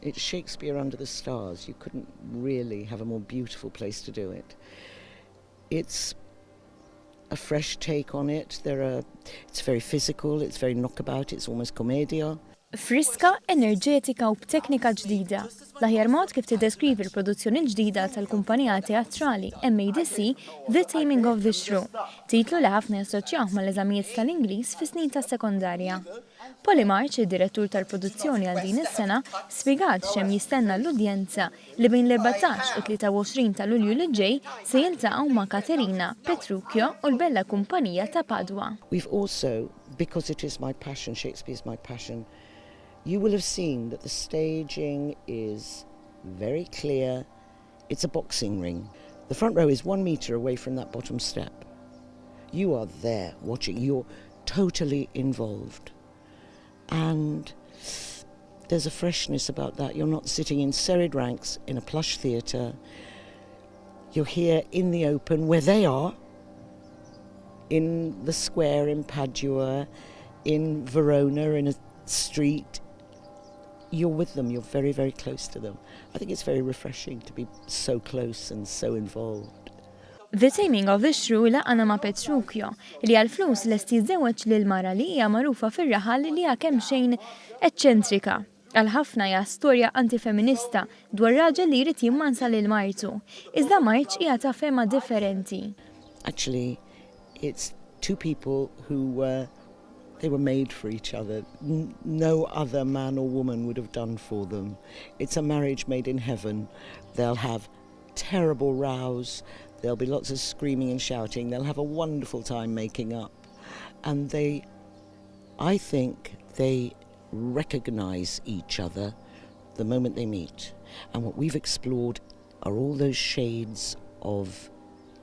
It's Shakespeare under the stars. You couldn't really have a more beautiful place to do it. It's a fresh take on it. It's very physical, it's very knockabout, it's almost commedia. Friska, enerġetika u b'teknika ġdida. L-aħjar mod kif tiddeskrivi l-produzzjoni ġdida tal-kumpanija teatrali MADC The Taming of the Shrew, titlu li ħafna jassoċjaw mal-eżamijiet tal-Ingliż fis-snin tas-sekondarja. Polly March, id-direttur tal-produzzjoni għal din is-sena, spjegat x'hemm jistenna l-udjenza li bejn l-14 u 23 ta' Lulju li ġej se jiltaqgħu ma' Caterina, Petruchio u l-bella kumpanija ta' Padua. We've also, because it is my passion, Shakespeare is my passion, you will have seen that the staging is very clear. It's a boxing ring. The front row is 1 metre away from that bottom step. You are there watching. You're totally involved. And there's a freshness about that. You're not sitting in serried ranks in a plush theatre. You're here in the open where they are, in the square in Padua, in Verona, in a street. You're with them, you're very, very close to them. I think it's very refreshing to be so close and so involved. The Taming of the Shrew laqana ma' Petruchio li għal-flus lesti jżewweġ lil-mara li hija magħrufa fir-raħal li hija kemm xejn eċċentrika. Għal-ħafna hija storja antifeminista dwar raġel li jrid jimmansa lil martu. Iżda March hija ta' fema differenti. Actually, it's two people who they were made for each other. No other man or woman would have done for them. It's a marriage made in heaven. They'll have terrible rows. There'll be lots of screaming and shouting. They'll have a wonderful time making up. And I think they recognize each other the moment they meet. And what we've explored are all those shades of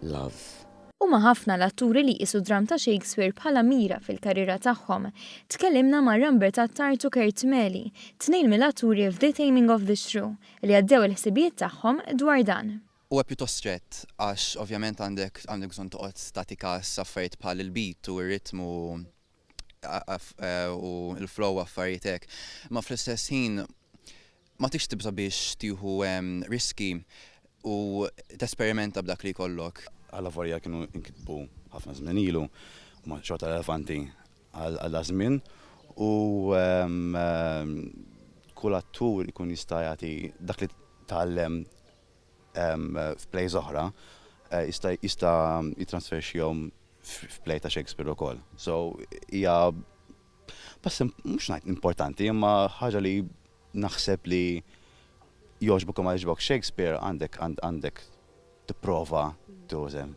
love. Huma ħafna l-atturi li qisu dramm ta' Shakespeare bħala mira fil-karriera tagħhom. Tkellimna ma' Ramber ta' Tartu Kertmeli, tnejn mill-atturi f'The Taming of the Shrew, li għaddew il-ħsibijiet tagħhom dwar dan. Huwa pjuttost strett għax ovvjament għandek bżonn toqgħod statika s-affarijiet bħal il-beat u r-ritmu u l-flow affarijiet hekk. Ma fl-istess ħin ma tix tibża biex tieħu riski u tesperimenta b'dak li jkollok. Għal-lavorja kienu inkitbu ħafna żmien ilu, ma xorta relevanti għal-żmien u kull attur ikun jista' jagħti dak li tgħallem f'plays oħra jista' jitransferxihom f'play ta' Shakespeare ukoll. So hija pass mhux ngħid importanti, imma ħaġa li naħseb li jogħġbok u ma jogħġbok Shakespeare għandek tipprova tużem.